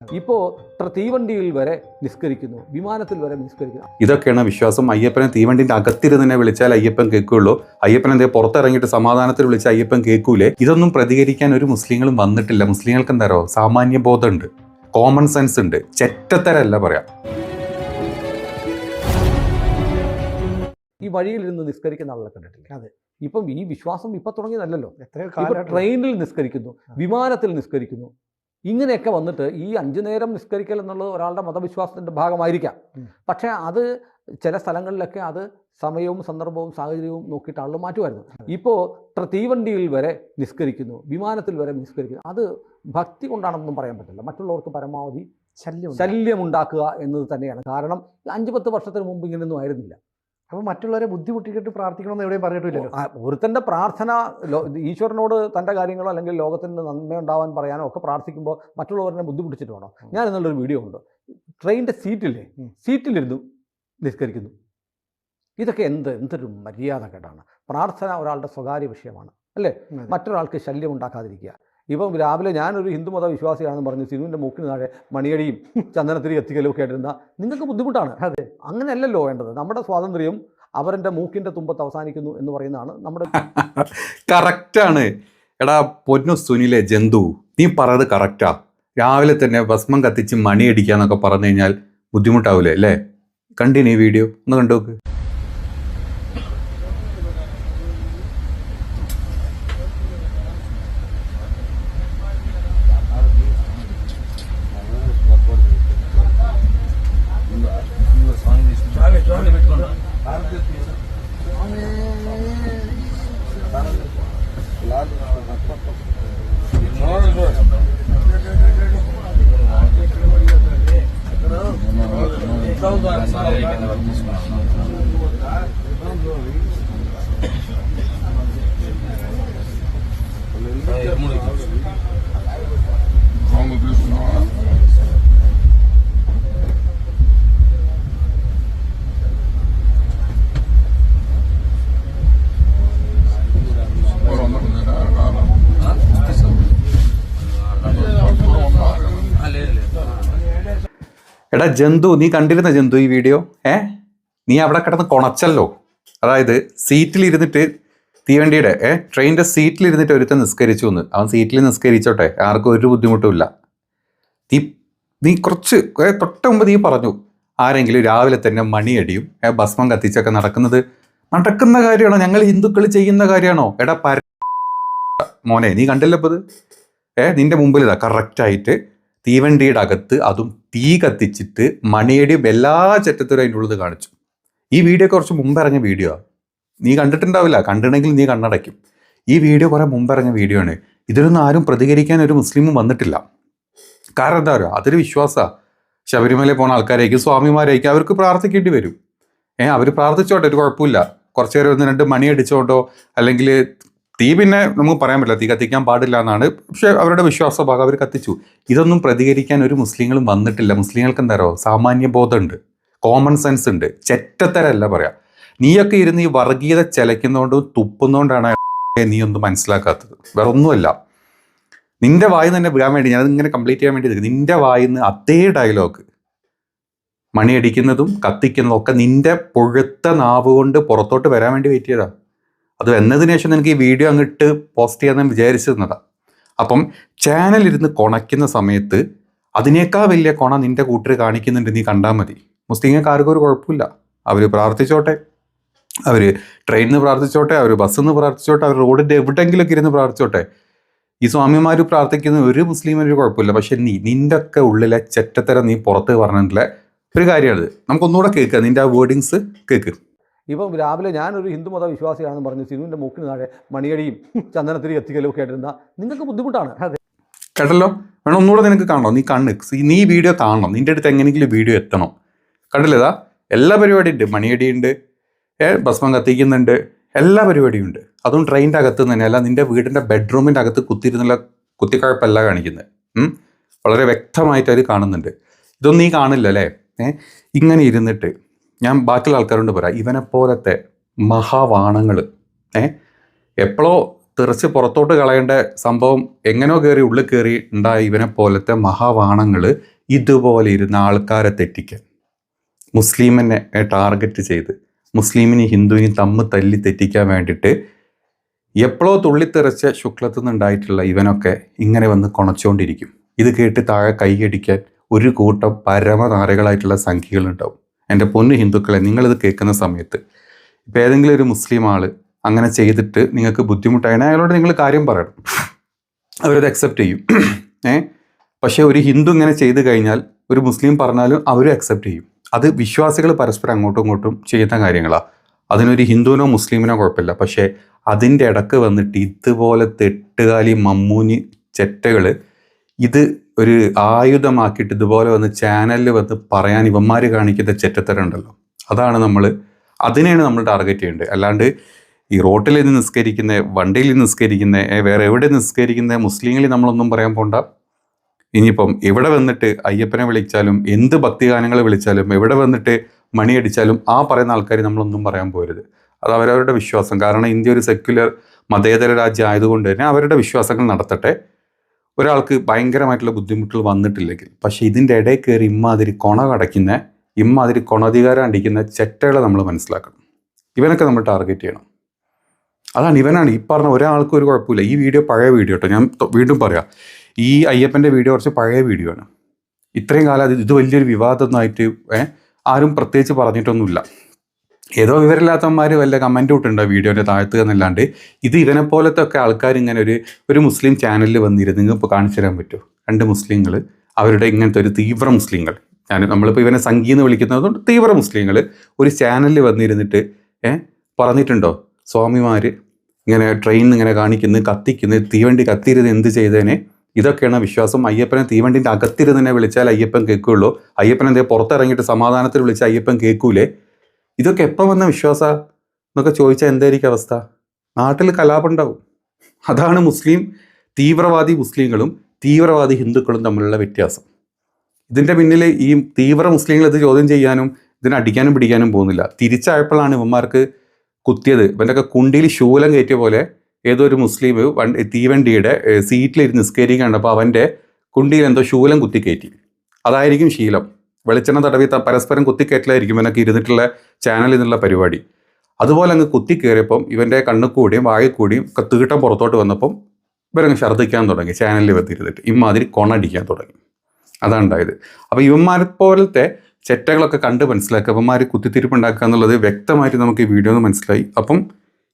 ഇപ്പോൾ തീവണ്ടിയിൽ വരെ നിസ്കരിക്കുന്നു, വിമാനത്തിൽ വരെ നിസ്കരിക്കുന്നു. ഇതൊക്കെയാണ് വിശ്വാസം. അയ്യപ്പനെ തീവണ്ടിന്റെ അകത്തിരുന്ന് തന്നെ വിളിച്ചാൽ അയ്യപ്പൻ കേൾക്കുള്ളൂ. അയ്യപ്പൻ എന്തേ പുറത്തിറങ്ങിയിട്ട് സമാധാനത്തിൽ വിളിച്ചാൽ അയ്യപ്പൻ കേൾക്കൂലേ? ഇതൊന്നും പ്രതികരിക്കാൻ ഒരു മുസ്ലിങ്ങളും വന്നിട്ടില്ല. മുസ്ലിങ്ങൾക്ക് എന്താറോ സാമാന്യ ബോധമുണ്ട്, കോമൺ സെൻസ് ഉണ്ട്, ചെറ്റത്തരല്ല പറയാം. ഈ വഴിയിലിരുന്ന് നിസ്കരിക്കുന്ന ആളുകളെ കണ്ടിട്ടില്ല. അതെ. ഇപ്പം ഈ വിശ്വാസം ഇപ്പം തുടങ്ങിയതല്ലോ. എത്രയോ ട്രെയിനിൽ നിസ്കരിക്കുന്നു, വിമാനത്തിൽ നിസ്കരിക്കുന്നു. ഇങ്ങനെയൊക്കെ വന്നിട്ട് ഈ 5 നേരം നിസ്കരിക്കൽ എന്നുള്ളത് ഒരാളുടെ മതവിശ്വാസത്തിൻ്റെ ഭാഗമായിരിക്കാം. പക്ഷേ അത് ചില സ്ഥലങ്ങളിലൊക്കെ അത് സമയവും സന്ദർഭവും സാഹചര്യവും നോക്കിയിട്ട് ആളുകൾ മാറ്റുമായിരുന്നു. ഇപ്പോൾ തീവണ്ടിയിൽ വരെ നിസ്കരിക്കുന്നു, വിമാനത്തിൽ വരെ നിസ്കരിക്കുന്നു. അത് ഭക്തി കൊണ്ടാണെന്നൊന്നും പറയാൻ പറ്റില്ല. മറ്റുള്ളവർക്ക് പരമാവധി ശല്യമുണ്ടാക്കുക എന്നത് തന്നെയാണ്. കാരണം 5-10 വർഷത്തിന് മുമ്പ് ഇങ്ങനെയൊന്നും ആയിരുന്നില്ല. അപ്പോൾ മറ്റുള്ളവരെ ബുദ്ധിമുട്ടിക്കിട്ട് പ്രാർത്ഥിക്കണമെന്ന് എവിടെയും പറഞ്ഞിട്ടില്ലല്ലോ. ഒരുത്തൻ്റെ പ്രാർത്ഥന ഈശ്വരനോട് തൻ്റെ കാര്യങ്ങളോ അല്ലെങ്കിൽ ലോകത്തിന് നന്മയുണ്ടാവാൻ പറയാനോ ഒക്കെ പ്രാർത്ഥിക്കുമ്പോൾ മറ്റുള്ളവരെ ബുദ്ധിമുട്ടിച്ചിട്ട് വേണോ? ഞാൻ എന്നുള്ളൊരു വീഡിയോ ഉണ്ട്. ട്രെയിനിൻ്റെ സീറ്റിലിരുന്നു നിസ്കരിക്കുന്നു. ഇതൊക്കെ എന്തൊരു മര്യാദ കേടാണ്. പ്രാർത്ഥന ഒരാളുടെ സ്വകാര്യ വിഷയമാണ്, അല്ലേ? മറ്റൊരാൾക്ക് ശല്യം ഉണ്ടാക്കാതിരിക്കുക. ഇപ്പം രാവിലെ ഞാനൊരു ഹിന്ദുമത വിശ്വാസിയാണെന്ന് പറഞ്ഞ് സിനുവിൻ്റെ മൂക്കിന് താഴെ മണിയടിയും ചന്ദനത്തിരി എത്തിക്കലും ഒക്കെ ആയിട്ടിരുന്ന നിങ്ങൾക്ക് ബുദ്ധിമുട്ടാണ്. അതെ, അങ്ങനെയല്ലല്ലോ വേണ്ടത്. നമ്മുടെ സ്വാതന്ത്ര്യം അവരുടെ മൂക്കിൻ്റെ തുമ്പത്ത് അവസാനിക്കുന്നു എന്ന് പറയുന്നതാണ് നമ്മുടെ. കറക്റ്റാണ്. എടാ പൊന്നു സുനിലെ ജന്തു, നീ പറഞ്ഞത് കറക്റ്റാ. രാവിലെ തന്നെ ഭസ്മം കത്തിച്ച് മണിയടിക്കാന്നൊക്കെ പറഞ്ഞു കഴിഞ്ഞാൽ ബുദ്ധിമുട്ടാവൂലേ, അല്ലേ? കണ്ടിനി വീഡിയോ ഒന്ന് കണ്ടുനോക്ക്. എടാ ജന്തു, നീ കണ്ടിരുന്ന ജന്തു ഈ വീഡിയോ? നീ അവിടെ കിടന്ന് കൊണച്ചല്ലോ. അതായത് സീറ്റിലിരുന്നിട്ട് തീവണ്ടിയുടെ ട്രെയിനിൻ്റെ സീറ്റിലിരുന്നിട്ട് ഒരുത്തൻ നിസ്കരിച്ചു എന്ന്. അവൻ സീറ്റിൽ നിസ്കരിച്ചോട്ടെ, ആർക്കും ഒരു ബുദ്ധിമുട്ടുമില്ല. നീ കുറച്ച് തൊട്ട് മുമ്പ് നീ പറഞ്ഞു ആരെങ്കിലും രാവിലെ തന്നെ മണിയടിയും ഭസ്മം കത്തിച്ചൊക്കെ നടക്കുന്ന കാര്യമാണോ? ഞങ്ങൾ ഹിന്ദുക്കൾ ചെയ്യുന്ന കാര്യമാണോ? എടാ മോനെ, നീ കണ്ടില്ലപ്പോൾ ഇത്? നിന്റെ മുമ്പിൽ ഇതാ കറക്റ്റായിട്ട് തീവണ്ടിയുടെ അകത്ത് അതും തീ കത്തിച്ചിട്ട് മണിയടിയും എല്ലാ ചെറ്റത്തരും അതിൻ്റെ ഉള്ളത് കാണിച്ചു. ഈ വീഡിയോ കുറച്ച് മുമ്പ് ഇറങ്ങിയ വീഡിയോ. നീ കണ്ടിട്ടുണ്ടാവില്ല, കണ്ടിട്ടുണ്ടെങ്കിൽ നീ കണ്ണടയ്ക്കും. ഈ വീഡിയോ കുറേ മുമ്പ് ഇറങ്ങിയ വീഡിയോ ആണ്. ഇതിലൊന്നും ആരും പ്രതികരിക്കാൻ ഒരു മുസ്ലിമും വന്നിട്ടില്ല. കാരണം എന്താ പറയുക, അതൊരു വിശ്വാസമാണ്. ശബരിമലയിൽ പോകുന്ന ആൾക്കാരായിരിക്കും, സ്വാമിമാരായിരിക്കും, അവർക്ക് പ്രാർത്ഥിക്കേണ്ടി വരും. അവർ പ്രാർത്ഥിച്ചോട്ടെ, ഒരു കുഴപ്പമില്ല. കുറച്ച് നേരം 1-2 മണി അടിച്ചോട്ടോ, അല്ലെങ്കിൽ തീ പിന്നെ നമുക്ക് പറയാൻ പറ്റില്ല, തീ കത്തിക്കാൻ പാടില്ല എന്നാണ്. പക്ഷെ അവരുടെ വിശ്വാസ ഭാഗം അവർ കത്തിച്ചു. ഇതൊന്നും പ്രതികരിക്കാൻ ഒരു മുസ്ലിങ്ങളും വന്നിട്ടില്ല. മുസ്ലിങ്ങൾക്ക് എന്താറോ സാമാന്യ ബോധമുണ്ട്, കോമൺ സെൻസ് ഉണ്ട്, ചെറ്റത്തരല്ല പറയാം. നീയൊക്കെ ഇരുന്ന് ഈ വർഗീയത ചെലയ്ക്കുന്നതുകൊണ്ടും തുപ്പുന്നതുകൊണ്ടാണ് നീ ഒന്നും മനസ്സിലാക്കാത്തത്. വേറെ ഒന്നുമല്ല. നിന്റെ വായിൽ തന്നെ വീഴാൻ വേണ്ടി ഞാനത് ഇങ്ങനെ കംപ്ലീറ്റ് ചെയ്യാൻ വേണ്ടി നിന്റെ വായിൽ നിന്ന് അതേ ഡയലോഗ്, മണിയടിക്കുന്നതും കത്തിക്കുന്നതും ഒക്കെ നിന്റെ പൊഴുത്ത നാവ് കൊണ്ട് പുറത്തോട്ട് വരാൻ വേണ്ടി വെയിറ്റ് ചെയ്താ. അത് വന്നതിന് ശേഷം എനിക്ക് ഈ വീഡിയോ അങ്ങോട്ട് പോസ്റ്റ് ചെയ്യാൻ വിചാരിച്ചിരുന്നതാ. അപ്പം ചാനലിരുന്ന് കൊണയ്ക്കുന്ന സമയത്ത് അതിനേക്കാൾ വലിയ കൊണ നിന്റെ കൂട്ടർ കാണിക്കുന്നുണ്ട്, നീ കണ്ടാൽ മതി. മുസ്ലിങ്ങൾക്ക് ആർക്കും ഒരു കുഴപ്പമില്ല. അവർ പ്രാർത്ഥിച്ചോട്ടെ, അവർ ട്രെയിനിൽ നിന്ന് പ്രാർത്ഥിച്ചോട്ടെ, അവർ ബസ്സിൽ നിന്ന് പ്രാർത്ഥിച്ചോട്ടെ, അവർ റോഡിൻ്റെ എവിടെയെങ്കിലുമൊക്കെ ഇരുന്ന് പ്രാർത്ഥിച്ചോട്ടെ. ഈ സ്വാമിമാർ പ്രാർത്ഥിക്കുന്ന ഒരു മുസ്ലിമിനൊരു കുഴപ്പമില്ല. പക്ഷെ നിൻ്റെ ഒക്കെ ഉള്ളിലെ ചെറ്റത്തരം നീ പുറത്ത് പറഞ്ഞിട്ടുള്ള ഒരു കാര്യമാണ്. നമുക്കൊന്നുകൂടെ കേൾക്കുക, നിൻ്റെ ആ വേർഡിങ്സ് കേൾക്ക്. ഇപ്പം രാവിലെ ഞാനൊരു ഹിന്ദുമത വിശ്വാസിയാണെന്ന് പറഞ്ഞ് സിനുവിൻ്റെ മൂക്കിന് താഴെ മണിയടിയും ചന്ദനത്തിരി എത്തിക്കലും ഒക്കെ ആയിട്ടിരുന്ന നിങ്ങൾക്ക് ബുദ്ധിമുട്ടാണ്. അതെ, കേട്ടല്ലോ. വേണം ഒന്നുകൂടെ നിനക്ക് കാണണം, നീ വീഡിയോ കാണണം. നിൻ്റെ അടുത്ത് എങ്ങനെയെങ്കിലും വീഡിയോ എത്തണം. കണ്ടില്ലതാ, എല്ലാ പരിപാടിയും ഉണ്ട്. മണിയടിയുണ്ട്, ഭസ്മം കത്തിക്കുന്നുണ്ട്, എല്ലാ പരിപാടിയും ഉണ്ട്. അതും ട്രെയിനിൻ്റെ അകത്ത് തന്നെയല്ല, നിൻ്റെ വീടിൻ്റെ ബെഡ്റൂമിൻ്റെ അകത്ത് കുത്തിയിരുന്നുള്ള കുത്തിക്കഴപ്പല്ല കാണിക്കുന്നത്. വളരെ വ്യക്തമായിട്ട് അവർ കാണുന്നുണ്ട്. ഇതൊന്നും നീ കാണില്ല അല്ലേ? ഇങ്ങനെ ഇരുന്നിട്ട് ഞാൻ ബാക്കിയുള്ള ആൾക്കാരോട് പറയാം, ഇവനെപ്പോലത്തെ മഹാവാണങ്ങൾ എപ്പോഴോ തെറിച്ച് പുറത്തോട്ട് കളയേണ്ട സംഭവം എങ്ങനെയോ കയറി ഉള്ളിൽ കയറി ഉണ്ടായ ഇവനെ പോലത്തെ മഹാവാണങ്ങൾ ഇതുപോലെ ഇരുന്ന ആൾക്കാരെ തെറ്റിക്കാൻ, മുസ്ലിമിനെ ടാർഗറ്റ് ചെയ്ത് മുസ്ലിമിനെയും ഹിന്ദുവിനെയും തല്ല് തെറ്റിക്കാൻ വേണ്ടിയിട്ട് എപ്പോഴോ തുള്ളിത്തെറിച്ച ശുക്ലത്തു നിന്നുണ്ടായിട്ടുള്ള ഇവനൊക്കെ ഇങ്ങനെ വന്ന് കൊണച്ചുകൊണ്ടിരിക്കും. ഇത് കേട്ട് താഴെ കൈയടിക്കാൻ ഒരു കൂട്ടം പരമനാരകളായിട്ടുള്ള സംഖ്യകളുണ്ടാവും. എൻ്റെ പൊന്നു ഹിന്ദുക്കളെ, നിങ്ങളിത് കേൾക്കുന്ന സമയത്ത് ഇപ്പം ഏതെങ്കിലും ഒരു മുസ്ലിം ആൾ അങ്ങനെ ചെയ്തിട്ട് നിങ്ങൾക്ക് ബുദ്ധിമുട്ടായാണ് അയാളോട് നിങ്ങൾ കാര്യം പറയണം, അവരത് അക്സെപ്റ്റ് ചെയ്യും. പക്ഷേ ഒരു ഹിന്ദു ഇങ്ങനെ ചെയ്ത് കഴിഞ്ഞാൽ ഒരു മുസ്ലിം പറഞ്ഞാലും അവരും അക്സെപ്റ്റ് ചെയ്യും. അത് വിശ്വാസികൾ പരസ്പരം അങ്ങോട്ടും ഇങ്ങോട്ടും ചെയ്യുന്ന കാര്യങ്ങളാണ്. അതിനൊരു ഹിന്ദുവിനോ മുസ്ലിമിനോ കുഴപ്പമില്ല. പക്ഷേ അതിൻ്റെ ഇടക്ക് വന്നിട്ട് ഇതുപോലത്തെ എട്ടുകാലി മമ്മൂനി ചെറ്റകൾ ഇത് ഒരു ആയുധമാക്കിയിട്ട് ഇതുപോലെ വന്ന് ചാനലിൽ വന്ന് പറയാൻ ഇവന്മാർ കാണിക്കുന്ന ചെറ്റത്തരം ഉണ്ടല്ലോ, അതിനെയാണ് നമ്മൾ ടാർഗറ്റ് ചെയ്യേണ്ടത്. അല്ലാണ്ട് ഈ റോട്ടിൽ നിന്ന് നിസ്കരിക്കുന്ന, വണ്ടിയിൽ നിന്ന് നിസ്കരിക്കുന്ന, വേറെ എവിടെ നിസ്കരിക്കുന്ന മുസ്ലിങ്ങളിൽ നമ്മളൊന്നും പറയാൻ പോണ്ട. ഇനിയിപ്പം എവിടെ വന്നിട്ട് അയ്യപ്പനെ വിളിച്ചാലും എന്ത് ഭക്തിഗാനങ്ങൾ വിളിച്ചാലും എവിടെ വന്നിട്ട് മണിയടിച്ചാലും ആ പറയുന്ന ആൾക്കാർ നമ്മളൊന്നും പറയാൻ പോരുത്. അത് അവരവരുടെ വിശ്വാസം. കാരണം ഇന്ത്യ ഒരു സെക്യുലർ മതേതര രാജ്യം ആയതുകൊണ്ട് തന്നെ അവരുടെ വിശ്വാസങ്ങൾ നടത്തട്ടെ. ഒരാൾക്ക് ഭയങ്കരമായിട്ടുള്ള ബുദ്ധിമുട്ടുകൾ വന്നിട്ടില്ലെങ്കിൽ. പക്ഷേ ഇതിൻ്റെ ഇടയിൽ കയറി ഇമ്മാതിരി കൊണ കടയ്ക്കുന്ന, ഇമ്മാതിരി കൊണധികാരം അടിക്കുന്ന ചെറ്റകളെ നമ്മൾ മനസ്സിലാക്കണം. ഇവനൊക്കെ നമ്മൾ ടാർഗറ്റ് ചെയ്യണം. ഇവനാണ് ഈ പറഞ്ഞ ഒരാൾക്കും ഒരു കുഴപ്പമില്ല. ഈ വീഡിയോ പഴയ വീഡിയോ കേട്ടോ, ഞാൻ വീണ്ടും പറയാം. ഈ അയ്യപ്പൻ്റെ വീഡിയോ കുറച്ച് പഴയ വീഡിയോ ആണ്. ഇത്രയും കാലം ഇത് വലിയൊരു വിവാദമൊന്നായിട്ട് ആരും പ്രത്യേകിച്ച് പറഞ്ഞിട്ടൊന്നുമില്ല. ഏതോ വിവരമില്ലാത്തവന്മാർ വല്ല കമൻറ്റ് ഇട്ടുണ്ട് വീഡിയോൻ്റെ താഴത്ത് എന്നല്ലാണ്ട് ഇത് ഇവനെ പോലത്തെ ഒക്കെ ആൾക്കാർ ഇങ്ങനെ ഒരു മുസ്ലിം ചാനലിൽ വന്നിരുന്നു. നിങ്ങൾക്ക് ഇപ്പോൾ കാണിച്ചു തരാൻ പറ്റുമോ? 2 മുസ്ലിങ്ങൾ, അവരുടെ ഇങ്ങനത്തെ ഒരു തീവ്ര മുസ്ലിങ്ങൾ, നമ്മളിപ്പോൾ ഇവനെ സംഗീന്ന് വിളിക്കുന്നതുകൊണ്ട് തീവ്ര മുസ്ലിങ്ങൾ ഒരു ചാനലിൽ വന്നിരുന്നിട്ട് പറഞ്ഞിട്ടുണ്ടോ സ്വാമിമാർ ഇങ്ങനെ ട്രെയിൻ ഇങ്ങനെ കത്തിക്കുന്നു, തീവണ്ടി കത്തിയിരുന്ന് എന്ത് ചെയ്തേനെ? ഇതൊക്കെയാണ് വിശ്വാസം. അയ്യപ്പനെ തീവണ്ടിൻ്റെ അകത്തിരുന്നെ വിളിച്ചാൽ അയ്യപ്പൻ കേൾക്കുകയുള്ളൂ. അയ്യപ്പൻ എന്തേ പുറത്തിറങ്ങിയിട്ട് സമാധാനത്തിൽ വിളിച്ചാൽ അയ്യപ്പൻ കേൾക്കൂലേ? ഇതൊക്കെ എപ്പം വന്ന വിശ്വാസ എന്നൊക്കെ ചോദിച്ചാൽ എന്തായിരിക്കും അവസ്ഥ? നാട്ടിൽ കലാപം ഉണ്ടാവും. അതാണ് തീവ്രവാദി മുസ്ലിങ്ങളും തീവ്രവാദി ഹിന്ദുക്കളും തമ്മിലുള്ള വ്യത്യാസം. ഇതിൻ്റെ പിന്നിൽ ഈ തീവ്ര മുസ്ലിങ്ങൾ ഇത് ചോദ്യം ചെയ്യാനും ഇതിനെ അടിക്കാനും പിടിക്കാനും പോകുന്നില്ല. തിരിച്ചായപ്പോഴാണ് ഇവന്മാർക്ക് കുത്തിയത്. ഇവൻ്റെയൊക്കെ കുണ്ടിയിൽ ശൂലം കയറ്റിയ പോലെ ഏതോ ഒരു മുസ്ലിം തീവണ്ടിയുടെ സീറ്റിലിരുന്ന് നിസ്കരിക്കാൻ കണ്ടപ്പോൾ അവൻ്റെ കുണ്ടിയിൽ എന്തോ ശൂലം കുത്തിക്കയറ്റി. അതായിരിക്കും ശീലം. വെളിച്ചെണ്ണ തടവി പരസ്പരം കുത്തിക്കയറ്റലായിരിക്കും ഇവനൊക്കെ ഇരുന്നിട്ടുള്ള ചാനലിൽ നിന്നുള്ള പരിപാടി. അതുപോലെ അങ്ങ് കുത്തിക്കയറിയപ്പം ഇവൻ്റെ കണ്ണിൽ കൂടിയും വായിൽ കൂടിയും തീട്ടം പുറത്തോട്ട് വന്നപ്പം ഇവരങ്ങ് ഛർദ്ദിക്കാൻ തുടങ്ങി. ചാനലിൽ വന്നിരുന്നിട്ട് ഇമ്മാതിരി കൊണടിക്കാൻ തുടങ്ങി. അതാണ് ഉണ്ടായത്. അപ്പോൾ ഇവന്മാരെ പോലത്തെ ചെറ്റകളൊക്കെ കണ്ട് മനസ്സിലാക്കുക, ഇവന്മാർ കുത്തിത്തിരിപ്പുണ്ടാക്കുക എന്നുള്ളത് വ്യക്തമായിട്ട് നമുക്ക് ഈ വീഡിയോ മനസ്സിലായി. അപ്പം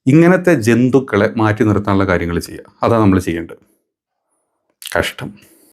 ഇങ്ങനത്തെ ജന്തുക്കളെ മാറ്റി നിർത്താനുള്ള കാര്യങ്ങൾ ചെയ്യുക, അതാണ് നമ്മൾ ചെയ്യേണ്ടത്. കഷ്ടം.